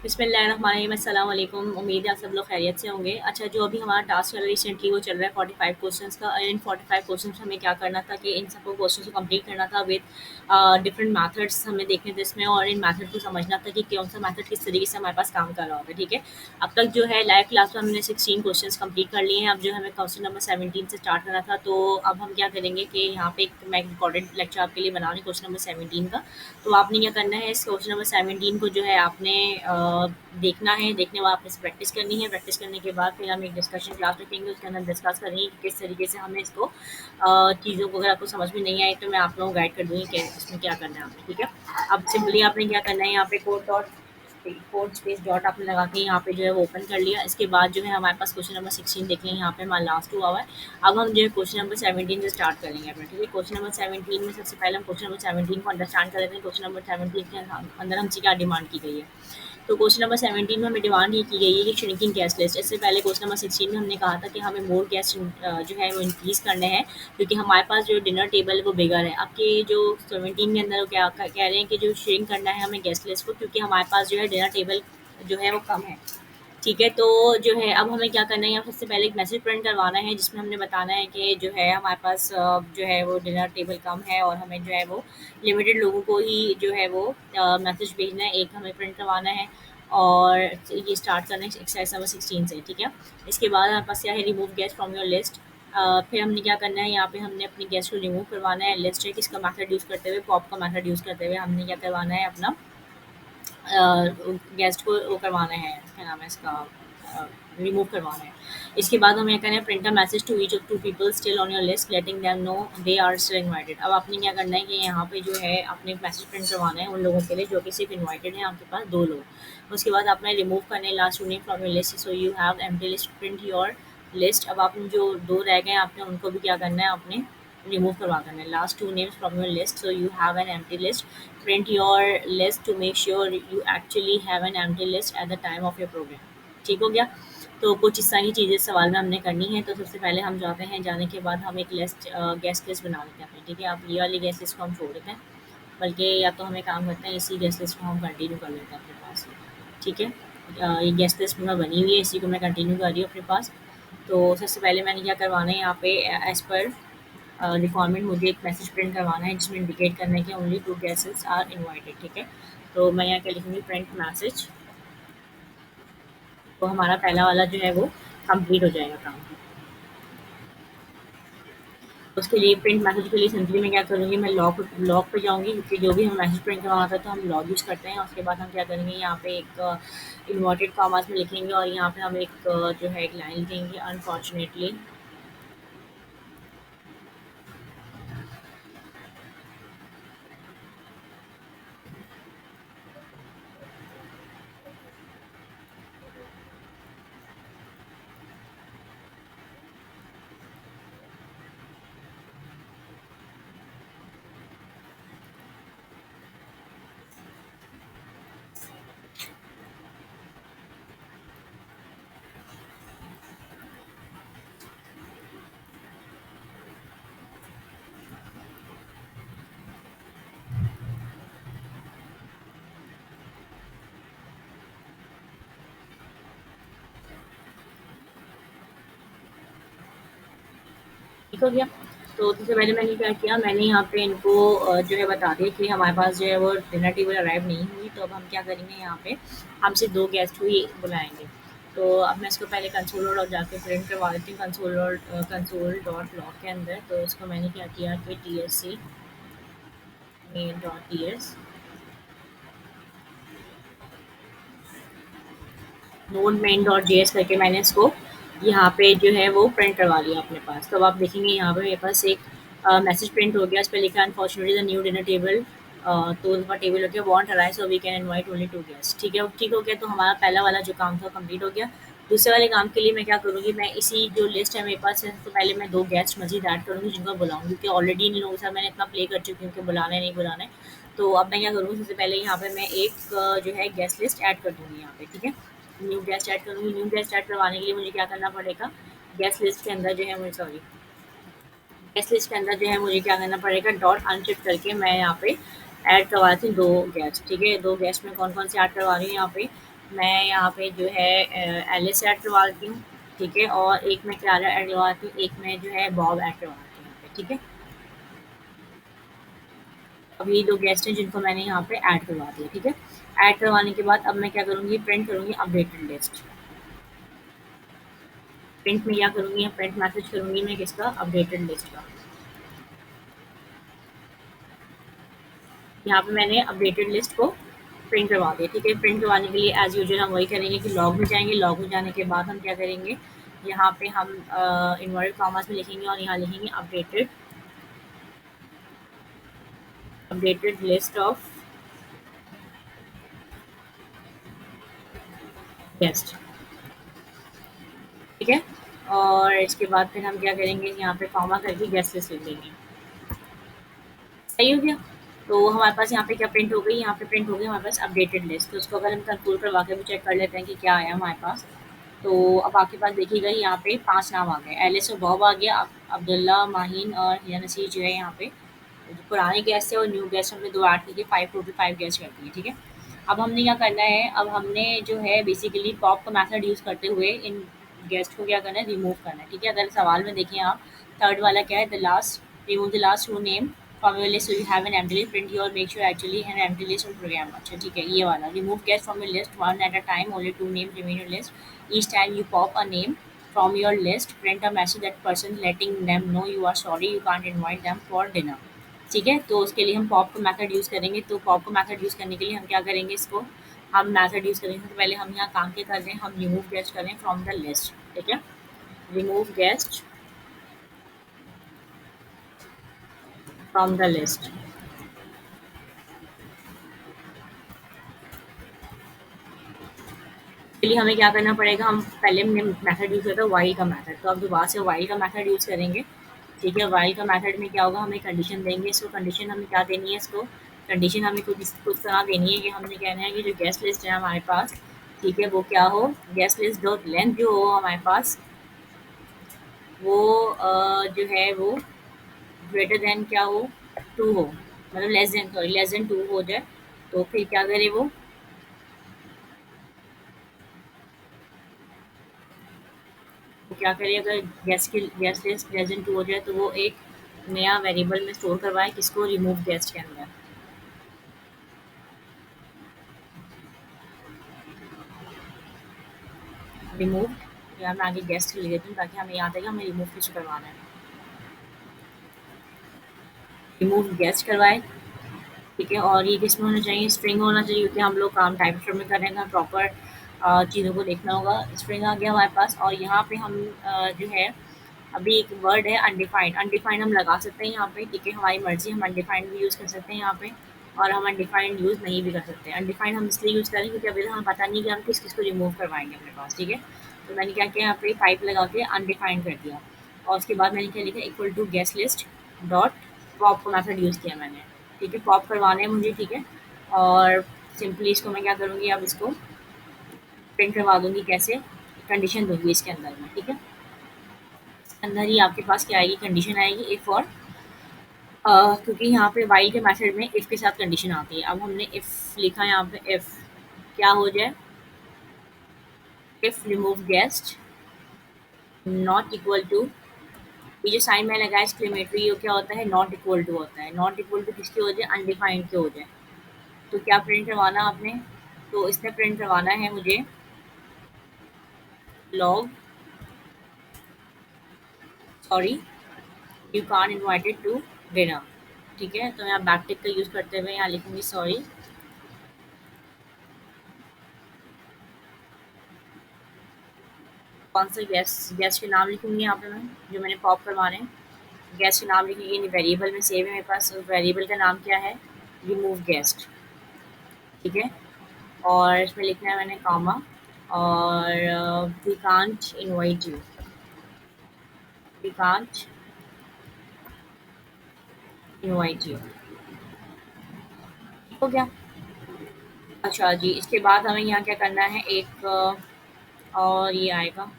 बिस्मिल्लाहिर्रहमानिर्रहीम, अस्सलाम वालेकुम। उम्मीद है आप सब लोग खैरियत से होंगे। अच्छा, जो अभी हमारा टास्क चल रहा है रिसेंटली, वो चल रहा है 45 क्वेश्चंस का। इन 45 क्वेश्चंस हमें क्या करना था कि इन सबको क्वेश्चंस को कंप्लीट करना था विद डिफरेंट मेथड्स हमें देखने थे इसमें, और इन मेथड को समझना था कि कौन सा मेथड किस तरीके से हमारे पास काम कर रहा होता है। ठीक है, अब तक जो है लाइव क्लास में हमने 16 क्वेश्चंस कंप्लीट कर लिए हैं। अब जो हमें क्वेश्चन नंबर 17 से स्टार्ट करना था, तो अब हम क्या करेंगे कि यहाँ पे मैं एक रिकॉर्डेड लेक्चर आपके लिए बना रही हूँ क्वेश्चन नंबर 17 का। तो आपने क्या करना है, इस क्वेश्चन नंबर 17 को जो है आपने देखना है। देखने के बाद आपने प्रैक्टिस करनी है। प्रैक्टिस करने के बाद फिर हम एक डिस्कशन क्लास रखेंगे, उसके अंदर डिस्कस करेंगे कि किस तरीके से हमें इसको चीज़ों को, अगर आपको समझ में नहीं आए तो मैं आप लोगों को गाइड कर दूँगी कि इसमें क्या करना है आपने। ठीक है, अब सिंपली आपने क्या करना है, यहाँ पे कोड स्पेस डॉट आपने लगा के यहाँ पे जो है वो ओपन कर लिया। इसके बाद जो है हमारे पास क्वेश्चन नंबर 16 देख लें, यहाँ पे हमारा लास्ट हुआ है। अब हम जो है क्वेश्चन नंबर 17 से स्टार्ट करेंगे अपना। ठीक है, क्वेश्चन नंबर 17 में सबसे पहले हम क्वेश्चन नंबर 17 को अंडरस्टैंड कर लेते हैं। क्वेश्चन नंबर 17 के अंदर हमसे क्या डिमांड की गई है। तो क्वेश्चन नंबर 17 में हमें डिमांड ये की गई है कि श्रिंकिंग गैस लिस्ट। इससे पहले क्वेश्चन नंबर 16 में हमने कहा था कि हमें मोर गैस जो है वो इंक्रीज़ करने हैं, क्योंकि हमारे पास जो डिनर टेबल है वो बिगर है। अब के जो 17 के अंदर वो क्या कह रहे हैं कि जो श्रिंक करना है हमें गैस लिस्ट को, क्योंकि हमारे पास जो है डिनर टेबल जो है वो कम है। ठीक है, तो जो है अब हमें क्या करना है, यहाँ सबसे पहले एक मैसेज प्रिंट करवाना है, जिसमें हमने बताना है कि जो है हमारे पास जो है वो डिनर टेबल कम है, और हमें जो है वो लिमिटेड लोगों को ही जो है वो मैसेज भेजना है। एक हमें प्रिंट करवाना है, और ये स्टार्ट करना है एक्सरसाइज नंबर 16 से। ठीक है, इसके बाद हमारे पास क्या है, remove guest from your list. फिर हमने क्या करना है, यहाँ पे हमने अपनी गेस्ट को रिमूव करवाना है। लिस्ट है किसका मेथड यूज़ करते हुए, पॉप का मेथड यूज़ करते हुए हमने क्या करवाना है, अपना गेस्ट को वो करवाना है, क्या नाम है इसका, रिमूव करवाना है। इसके बाद हमें करना है, print a message to each of 2 people still on your list letting them know they are still invited. अब आपने क्या करना है कि यहाँ पे जो है अपने मैसेज प्रिंट करवाना है उन लोगों के लिए जो कि सिर्फ इनवाइटेड हैं, आपके पास 2 लोग। उसके बाद आपने रिमूव करना है last 2 name from your list, so you have empty list, print your list. अब आपने जो 2 रह गए हैं, आपने उनको भी क्या करना है, आपने रिमूव करवा देना है। Last 2 names from your list, so you have an empty list, print your list to make sure you actually have an empty list at the time of your program। ठीक हो गया, तो कुछ इस सारी चीज़ें सवाल में हमने करनी है। तो सबसे पहले हम जाते हैं, जाने के बाद हम एक लिस्ट गेस्ट लिस्ट बना लेते हैं अपनी। ठीक है, अब ये वाली गेस्ट लिस्ट को हम छोड़ देते हैं, बल्कि या तो हमें काम करते हैं इसी गेस्ट लिस्ट को हम कंटिन्यू कर लेते हैं अपने पास। ठीक है, ये गेस्ट लिस्ट में बनी हुई है, इसी को मैं कंटिन्यू कर रही हूँ अपने पास। तो सबसे पहले मैंने क्या करवाना है, यहाँ पे एज़ पर रिक्वायरमेंट मुझे एक मैसेज प्रिंट करवाना है, जिसमें इंडिकेट करना है कि ओनली 2 गेस्ट्स आर इनवाइटेड। ठीक है, तो मैं यहाँ क्या लिखूँगी, प्रिंट मैसेज। तो हमारा पहला वाला जो है वो कंप्लीट हो जाएगा काम। उसके लिए प्रिंट मैसेज के लिए सिंपली मैं क्या करूँगी, मैं लॉग पे जाऊँगी, क्योंकि जो भी हम मैसेज प्रिंट करवाना था तो हम लॉग यूज़ करते हैं। उसके बाद हम क्या करेंगे, यहाँ पे एक इन्वर्टेड कॉमास में लिखेंगे, और यहाँ पे हम एक जो है एक लाइन लिखेंगे, अनफॉर्चुनेटली ठीक हो गया। तो सबसे पहले मैंने क्या किया, मैंने यहाँ पे इनको जो है बता दिया कि हमारे पास जो है वो डिनर टेबल अराइव नहीं हुई। तो अब हम क्या करेंगे, यहाँ पे हमसे 2 गेस्ट हुई बुलाएँगे। तो अब मैं इसको पहले कंसोल लॉग जाके प्रिंट करवा देती हूँ, कंसोल डॉट लॉग के अंदर। तो इसको मैंने क्या किया कि tsc main dot ts node main dot JS करके मैंने इसको यहाँ पे जो है वो प्रिंट करवा लिया अपने पास। तो अब आप देखेंगे यहाँ पे मेरे पास एक मैसेज प्रिंट हो गया, इस पे लिखा है unfortunately the new dinner table. तो उनका टेबल हो गया, won't arrive so we can invite only 2 guest. ठीक है, ठीक हो गया। तो हमारा पहला वाला जो काम था कंप्लीट हो गया। दूसरे वाले काम के लिए मैं क्या करूँगी, मैं इसी जो लिस्ट है मेरे पास है, तो पहले मैं 2 गेस्ट मज़ीद ऐड करूँगी जिनको बुलाऊँगी, क्योंकि ऑलरेडी इन लोगों के साथ मैंने इतना प्ले कर चुकी हूँ कि बुलाना है नहीं बुलाना है। तो अब मैं क्या करूँगी, सबसे पहले यहाँ पे मैं एक जो है गेस्ट लिस्ट ऐड कर दूँगी यहाँ पे। ठीक है, न्यू गेस्ट ऐड करूँगी। न्यू गेस्ट ऐड करवाने के लिए मुझे क्या करना पड़ेगा, गेस्ट लिस्ट के अंदर जो है मुझे सॉरी गेस्ट लिस्ट के अंदर जो है मुझे क्या करना पड़ेगा, डॉट अनशिफ्ट करके मैं यहाँ पे ऐड करवाती हूँ 2 गेस्ट। ठीक है, 2 गेस्ट में कौन कौन से ऐड करवा रही हूँ यहाँ पे, मैं यहाँ पे जो है एलिस ऐड करवा देती हूँ, ठीक है? और एक मैं क्लारा ऐड करवाती हूँ, एक मैं जो है बॉब ऐड करवाती हूँ यहाँ पे, ठीक है? अब ये 2 गेस्ट हैं जिनको मैंने यहाँ पे ऐड करवा दिया, ठीक है? ऐड करवाने के बाद अब मैं क्या करूँगी, प्रिंट करूँगी अपडेटेड लिस्ट। प्रिंट में क्या करूँगी, प्रिंट मैसेज करूँगी मैं किसका, अपडेटेड लिस्ट का। यहाँ पे मैंने अपडेटेड लिस्ट को प्रिंट करवा दिया, ठीक है? प्रिंट करवाने के लिए एज़ यूजुअल हम वही करेंगे कि लॉग में जाएँगे, लॉग में जाने के बाद हम क्या करेंगे, यहाँ पे हम इन्वर्टेड कॉमास में लिखेंगे और यहाँ लिखेंगे अपडेटेड लिस्ट ऑफ गेस्ट, ठीक है? और इसके बाद फिर हम क्या करेंगे, यहाँ पे कॉमा करके गेस्ट लिस्ट लिख देंगे। सही हो गया? तो हमारे पास यहाँ पे क्या प्रिंट हो गई, यहाँ पे प्रिंट हो गई हमारे पास अपडेटेड लिस्ट। तो उसको अगर हम कंट्रोल करवा के भी चेक कर लेते हैं कि क्या आया हमारे पास। तो अब आपके पास देखिएगा यहाँ पे 5 नाम आ गए, एलिस और बॉब आ गया, अब्दुल्ला, माहीन और हिया नसीर जो है यहाँ पे जो पुराने गेस्ट है और न्यू गेस्ट हमने 2 ऐड करके 5 टोटल 5 गेस्ट कर दिए, ठीक है? अब हमने क्या करना है, अब हमने जो है बेसिकली पॉप का मेथड यूज़ करते हुए इन गेस्ट को क्या करना है, रिमूव करना है, ठीक है? अगर सवाल में देखें आप, थर्ड वाला क्या है, the last remove the last 2 name from your list, so you have an empty list, print your make sure actually an empty list on program. अच्छा, ठीक है, ये वाला remove guest from your list one at a time, only 2 names remain your list, each time you pop a name from your list, print a message that person letting them know you are sorry you can't invite them for dinner, ठीक है? तो उसके लिए हम pop का method use करेंगे। तो pop का मेथड यूज़ करने के लिए हम क्या करेंगे, इसको हम मेथड यूज़ करेंगे। तो पहले हम यहाँ काम क्या कर रहे हैं, हम रिमूव गेस्ट कर रहे हैं फ्रॉम द लिस्ट, ठीक है? Remove guest from the list. के लिए हमें क्या करना पड़ेगा, हम पहले हमने मेथड यूज़ किया था व्हाइल का मेथड, तो अब दोबारा से व्हाइल का मेथड यूज़ करेंगे, ठीक है? व्हाइल का मेथड में क्या होगा, हमें कंडीशन देंगे, इसको कंडीशन हमें क्या देनी है, इसको कंडीशन हमें कुछ तरह देनी है कि हमने कहना है कि जो गेस्ट लिस्ट है हमारे पास, ठीक है, वो क्या हो, गेस्ट लिस्ट डॉट लेंथ जो हो हमारे पास वो जो है वो ग्रेटर देन क्या हो, 2 हो, मतलब लेस देन 2 हो जाए। तो फिर क्या करे वो, तो क्या करे, अगर गेस्ट लिस्ट लेस देन 2 हो जाए तो वो एक नया वेरिएबल में स्टोर करवाए, किसको, रिमूव गेस्ट के अंदर। रिमूव, या मैं आगे गेस्ट लिख देती हूँ ताकि हमें याद है कि हमें रिमूव किसको करवाना है। रिमूव गेस्ट करवाए, ठीक है? और ये किस में होना चाहिए, स्ट्रिंग होना चाहिए, क्योंकि हम लोग काम टाइप स्ट्रिंग में कर रहे हैं, प्रॉपर चीज़ों को देखना होगा। स्ट्रिंग आ गया हमारे पास और यहाँ पे हम जो है अभी एक वर्ड है अनडिफाइंड, अनडिफाइंड हम लगा सकते हैं यहाँ पे, ठीक है? हमारी मर्ज़ी, हम अनडिफाइंड भी यूज़ कर सकते हैं यहाँ पे और हम अनडिफाइंड यूज़ नहीं भी कर सकते। अनडिफाइंड हम इसलिए यूज़ करें क्योंकि अभी तक हमें पता नहीं कि हम किस-किस को रिमूव करवाएँगे अपने पास, ठीक है? तो मैंने क्या किया, यहाँ पे पाइप लगा के अनडिफाइंड कर दिया और उसके बाद मैंने क्या लिखा, equal to guest list dot pop का मेथड यूज़ किया मैंने, ठीक है? पॉप करवाने हैं मुझे, ठीक है? और सिंपली इसको मैं क्या करूँगी, अब इसको प्रिंट करवा दूँगी, कैसे, कंडीशन दूँगी इसके अंदर में, ठीक है? अंदर ही आपके पास क्या आएगी, कंडीशन आएगी इफ़ और क्योंकि यहाँ पे व्हाइल के मेथड में इफ़ के साथ कंडीशन आती है। अब हमने इफ़ लिखा है यहाँ पे, इफ़ क्या हो जाए, if remove guest not equal to, ये जो साइन मैंने लगाया एक्सक्लेमेटरी, ये क्या होता है, नॉट इक्वल टू होता है। नॉट इक्वल टू किसके हो जाए, अनडिफाइंड के हो जाए। तो क्या प्रिंट करवाना आपने, तो इसमें प्रिंट करवाना है मुझे log sorry you can't invited to dinner, ठीक है? तो मैं बैक टिक का यूज़ करते हुए यहाँ लिखूँगी सॉरी, कौन सा गेस्ट, गेस्ट के नाम लिखूँगी यहाँ पे मैं, जो मैंने पॉप करवाने हैं। गेस्ट के नाम लिखेंगे, वेरिएबल में सेव है मेरे पास, वेरिएबल का नाम क्या है, रिमूव गेस्ट, ठीक है? और इसमें लिखना है मैंने कॉमा और we can't invite you, we can't invite you, हो गया? अच्छा जी, इसके बाद हमें यहाँ क्या करना है, एक और ये आएगा,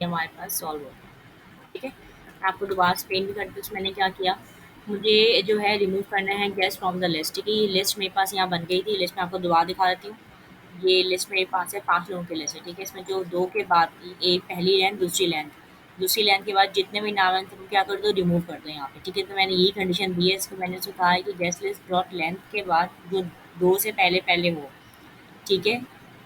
ये हमारे पास सॉल्व हो गया, ठीक है? मैं आपको दोबारा एक्सप्लेन भी करती हूँ, मैंने क्या किया। मुझे जो है रिमूव करना है गेस्ट फ्रॉम द लिस्ट, ठीक है? ये लिस्ट मेरे पास यहाँ बन गई थी, लिस्ट मैं आपको दोबारा दिखा देती हूँ। ये लिस्ट मेरे पास है 5 लोगों की लिस्ट है, ठीक है? इसमें जो 2 के बाद एक पहली लाइन, दूसरी लाइन के बाद जितने भी नाम हैं तुम क्या कर दो, रिमूव कर दो यहाँ पे, ठीक है? तो मैंने यही कंडीशन दी है इसको, मैंने इसको कहा है कि गेस्ट लिस्ट डॉट लेंथ के बाद जो 2 से पहले हो, ठीक है?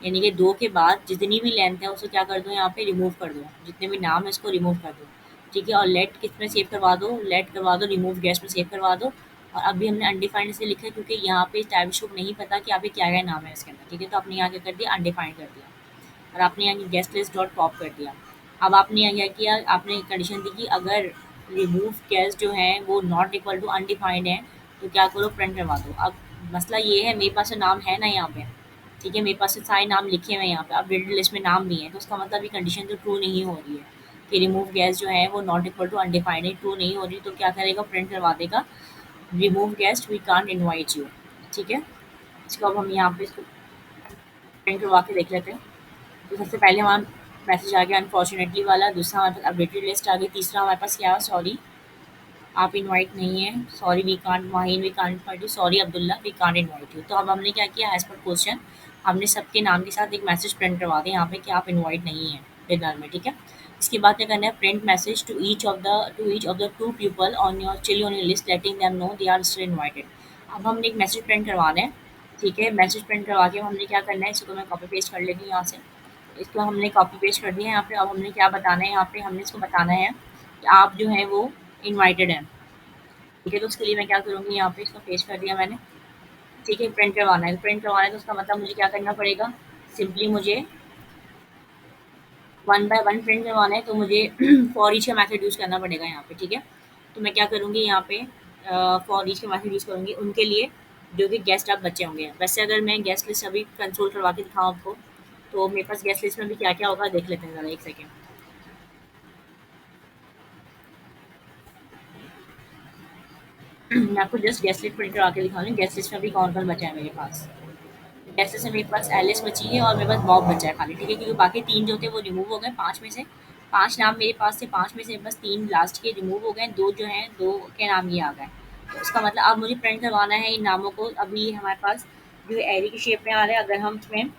यानी कि 2 के बाद जितनी भी लेंथ है उसको क्या कर दो, यहाँ पे रिमूव कर दो, जितने भी नाम है उसको रिमूव कर दो, ठीक है? और लेट किसमें सेव करवा दो, लेट करवा दो रिमूव गेस्ट में सेव करवा दो। और अभी हमने अनडिफाइंड इसलिए लिखा है क्योंकि यहाँ पे टाइप को नहीं पता कि यहाँ पे क्या क्या नाम है इसके अंदर, ठीक है? तो आपने यहाँ क्या कर दिया, अनडिफाइंड कर दिया और आपने यहाँ गेस्ट लिस्ट डॉट पॉप कर दिया। अब आपने यहाँ क्या किया, आपने कंडीशन दी कि अगर रिमूव गेस्ट जो है वो नॉट इक्वल टू अनडिफाइंड है तो क्या करो, प्रिंट करवा दो। अब मसला ये है, मेरे पास तो नाम है ना यहाँ पे, ठीक है? मेरे पास से सारे नाम लिखे हुए हैं यहाँ पे, अब रेड लिस्ट में नाम भी है, तो उसका मतलब ये कंडीशन तो ट्रू नहीं हो रही है कि रिमूव गेस्ट जो है वो नॉट इक्वल टू अनडिफाइंड है, ट्रू नहीं हो रही। तो क्या करेगा, प्रिंट करवा देगा remove guest we can't invite you, ठीक है? इसको अब हम यहाँ पे इसको प्रिंट करवा के देख लेते हैं। तो सबसे पहले हमारा मैसेज आ गया अनफॉर्चुनेटली वाला, दूसरा हमारे पास अपडेटेड लिस्ट आ गई, तीसरा हमारे पास क्या है, सॉरी आप इनवाइट नहीं है, sorry we can't Mahin, we can't invite you, sorry Abdullah we can't invite you. तो अब हमने क्या किया, एज पर क्वेश्चन हमने सबके नाम के साथ एक मैसेज प्रिंट करवा दिया यहाँ पे कि आप इनवाइट नहीं है डिनर में, ठीक है? इसके बाद क्या करना है, print message to each of the two people on your chilly on your list letting them know they are still invited. अब हमने एक मैसेज प्रिंट करवाना है, ठीक है? मैसेज प्रिंट करवा के हमने क्या करना है, इसको मैं कॉपी पेस्ट कर लेती हूँ यहाँ से। इसको हमने कॉपी पेस्ट कर दिया है यहाँ पे। अब हमने क्या बताना है, यहाँ पे हमने इसको बताना है कि आप जो है वो इनवाइटेड हैं, ठीक है? तो उसके लिए मैं क्या करूँगी, यहाँ पे इसको पेस्ट कर दिया मैंने, ठीक है? प्रिंट करवाना है तो उसका मतलब मुझे क्या करना पड़ेगा, सिंपली मुझे वन बाय वन प्रिंट करवाना है तो मुझे फॉर ईच का मेथड यूज़ करना पड़ेगा यहाँ पे, ठीक है? तो मैं क्या करूँगी यहाँ पे, फॉर ईच का मेथड यूज़ करूँगी उनके लिए जो कि गेस्ट आप बच्चे होंगे। वैसे अगर मैं गेस्ट लिस्ट अभी कंसोल करवा के दिखाऊँ आपको, तो मेरे पास गेस्ट लिस्ट में भी क्या क्या होगा देख लेते हैं ज़रा, एक सेकेंड। मैं आपको जस्ट गेस्ट लिस्ट प्रिंट करवा के दिखा रही हूँ, गेस्ट लिस्ट में भी कौन कौन बचा है मेरे पास। जैसे से मेरे पास एलिस बची है और मेरे पास बॉब बचा है खाली, ठीक है? क्योंकि बाकी 3 जो थे वो रिमूव हो गए 5 में से। 5 नाम मेरे पास थे, 5 में से बस 3 लास्ट के रिमूव हो गए, 2 जो हैं 2 के नाम ये आ गए। तो इसका मतलब अब मुझे प्रिंट करवाना है इन नामों को। अभी हमारे पास जो एरी की शेप में आ रहा है, अगर हम इसमें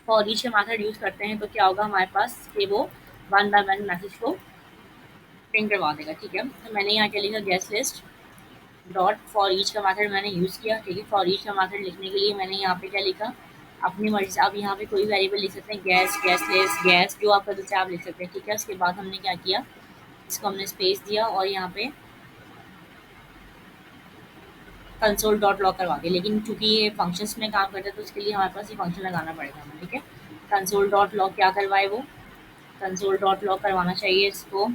फॉर ईच का मेथड यूज़ करते हैं तो क्या होगा हमारे पास कि वो वन बाय वन मैसेज को प्रिंट करवा देगा, ठीक है? तो मैंने यहाँ क्या लिखा, guest list dot for each का मेथड मैंने यूज़ किया, ठीक है? फॉर ईच का मेथड लिखने के लिए मैंने यहाँ पे क्या लिखा, अपनी मर्ज़ी से आप यहाँ पे कोई वेरिएबल लिख सकते हैं, गैस, गैसलेस, गैस जो आपका दिल से आप लिख सकते हैं, ठीक है? उसके बाद हमने क्या किया, इसको हमने स्पेस दिया और यहाँ पे कंसोल डॉट लॉग करवा दिया। लेकिन चूंकि ये फंक्शंस में काम करता है तो उसके लिए हमारे पास ये फंक्शन लगाना पड़ेगा हमें, ठीक है? कंसोल डॉट लॉग क्या करवाए वो, कंसोल डॉट लॉग करवाना चाहिए इसको,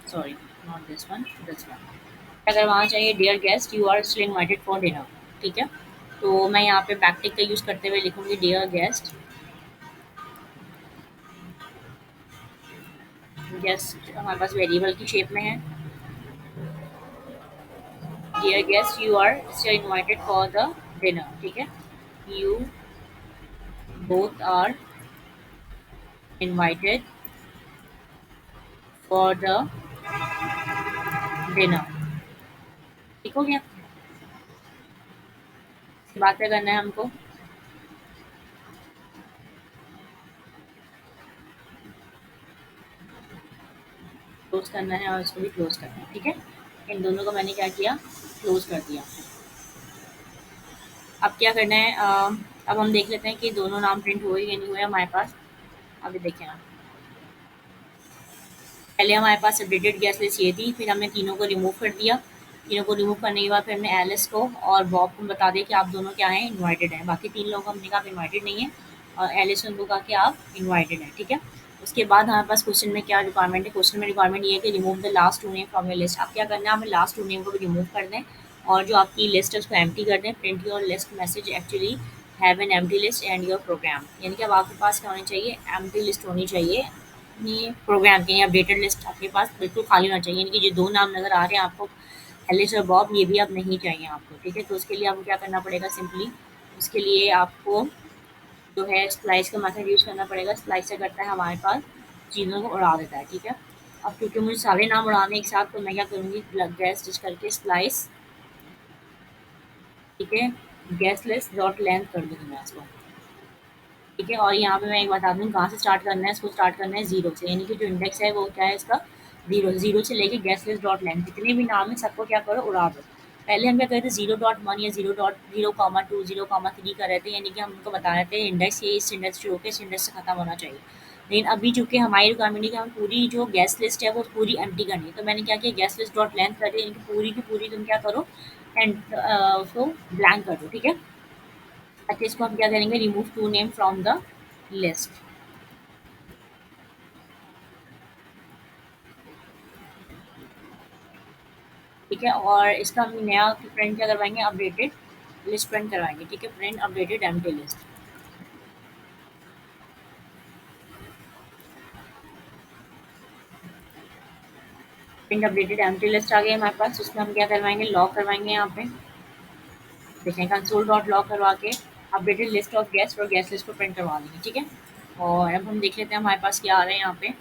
सॉरी नॉट दिस वन क्या करवाना चाहिए, dear guest you are still invited for dinner, ठीक है? तो मैं यहाँ पे बैकटिक का यूज़ करते हुए लिखूँगी, डियर गेस्ट, गेस्ट हमारे पास वेरिएबल की शेप में है, dear guest you are still invited for the dinner, ठीक है? You both are invited for the dinner, ठीक हो गया? बात क्या करना है हमको, क्लोज करना है और इसको भी क्लोज करना है, ठीक है? इन दोनों को मैंने क्या किया, क्लोज कर दिया। अब क्या करना है, अब हम देख लेते हैं कि दोनों नाम प्रिंट हुए या नहीं हुए हमारे पास। अभी देखें आप, पहले हमारे पास अपडेटेड गैस लिस्ट ये थी, फिर हमने तीनों को रिमूव कर दिया। तीनों को रिमूव करने के बाद फिर हमने एलिस को और बॉब को बता दिया कि आप दोनों क्या हैं, इनवाइटेड हैं। बाकी 3 लोगों को हमने कहा आप इनवाइटेड नहीं है और एलिस उनको कहा कि आप इनवाइटेड हैं, ठीक है? उसके बाद हमारे पास क्वेश्चन में क्या रिक्वायरमेंट है, क्वेश्चन में रिक्वायरमेंट ये है कि remove the last 2 name from your list. अब क्या करना है, हमें लास्ट 2 नेम को भी रिमूव कर दें और जो आपकी लिस्ट है उसको एम्प्टी कर दें। Print your list message actually have an empty list and your program, यानी कि अब आपके पास क्या होनी चाहिए, एम्प्टी लिस्ट होनी चाहिए अपनी प्रोग्राम की, अपडेटेड लिस्ट आपके पास बिल्कुल खाली होना चाहिए। यानी कि जो 2 नाम नज़र आ रहे हैं आपको, एलिस और बॉब, ये भी अब नहीं चाहिए आपको, ठीक है? तो उसके लिए आपको क्या करना पड़ेगा, सिंपली उसके लिए आपको जो है स्प्लाइस का मेथड यूज़ करना पड़ेगा। स्प्लाइस क्या करता है, हमारे पास चीज़ों को उड़ा देता है, ठीक है? अब क्योंकि मुझे सारे नाम उड़ाने एक साथ, तो मैं क्या करूँगी, गैस स्टिच करके स्लाइस, ठीक है, गैस लिस्ट डॉट लेंथ कर दूँगी मैं इसको, ठीक है। और यहाँ पे मैं एक बता दूँ कहाँ से स्टार्ट करना है, इसको स्टार्ट करना है ज़ीरो से, यानी कि जो इंडेक्स है वो क्या है इसका, ज़ीरो, ज़ीरो से लेके गैस लिस्ट डॉट लेंथ जितने भी नाम है सबको क्या करो, उड़ा दो। पहले हम क्या करते थे, ज़ीरो डॉट वन या zero dot zero comma two, zero comma three कर रहे थे, यानी कि हम उनको बता रहे थे इंडेक्स ये इस इंडेक्स से होकर इस इंडेक्स से खत्म होना चाहिए। लेकिन अभी चूँकि हमारी रिक्वायरमेंट है कि हमें पूरी जो गैस लिस्ट है वो पूरी एम्प्टी करनी है, तो मैंने क्या किया, गैस लिस्ट डॉट लेंथ कर दिया, यानी कि पूरी की पूरी तुम क्या करो, एंड उसको ब्लैंक कर दो, ठीक है। अच्छा, इसको हम क्या करेंगे, remove two name from the list, ठीक है। और इसका हम नया प्रिंट क्या करवाएंगे, अपडेटेड लिस्ट प्रिंट करवाएंगे, ठीक है, print updated empty list, print updated empty list आ गई हमारे पास। उसमें हम क्या करवाएंगे, लॉग करवाएंगे, यहाँ पे देखें कंसोल डॉट लॉग करवा के अपडेटेड लिस्ट ऑफ गेस्ट और गेस्ट लिस्ट को प्रिंट करवा देंगे, ठीक है। और अब हम देख लेते हैं हमारे पास क्या आ रहे हैं यहाँ पे।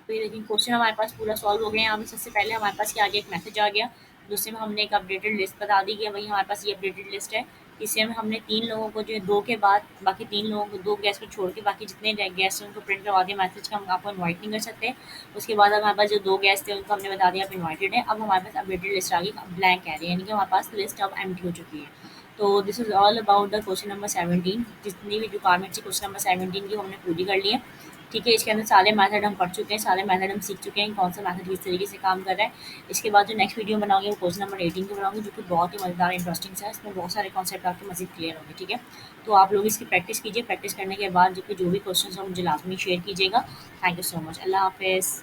तो ये देखिए क्वेश्चन हमारे पास पूरा सॉल्व हो गया है। यहाँ पे सबसे पहले हमारे पास क्या आ गया, एक मैसेज आ गया, दूसरे में हमने एक अपडेटेड लिस्ट बता दी कि भाई हमारे पास ये अपडेटेड लिस्ट है। तीसरे में हमने तीन लोगों को जो है दो के बाद बाकी तीन लोगों को, दो गैस को छोड़ के बाकी जितने गैस हैं उनको प्रिंट करवा दिया मैसेज का, हम आपको इन्वाइट नहीं कर सकते। उसके बाद अब हमारे पास जो दो गैस थे उनको हमने बता दिया आप इन्वाइटेड है। अब हमारे पास अपडेटेड लिस्ट आ गई, ब्लैंक कह रही है, यानी कि हमारे पास लिस्ट अब एम्प्टी हो चुकी है। तो this is all about the question number 17। जितनी भी रिक्वायरमेंट्स थी क्वेश्चन नंबर 17 की हमने पूरी कर ली है, ठीक है। इसके अंदर सारे मेथड हम पढ़ चुके हैं, सारे मेथड हम सीख चुके हैं, कौन सा मेथड किस तरीके से काम कर रहा है। इसके बाद जो नेक्स्ट वीडियो बनाऊंगी वो क्वेश्चन नंबर 18 की बनाऊंगी, जो कि बहुत ही मज़ेदार इंटरेस्टिंग है। इसमें बहुत सारे कॉन्सेप्ट आपके मज़ीद क्लियर होंगे, ठीक है। तो आप लोग इसकी प्रैक्टिस कीजिए, प्रैक्टिस करने के बाद जो भी क्वेश्चन हो मुझे लाजमी शेयर कीजिएगा। थैंक यू सो मच, अल्लाह हाफिज़।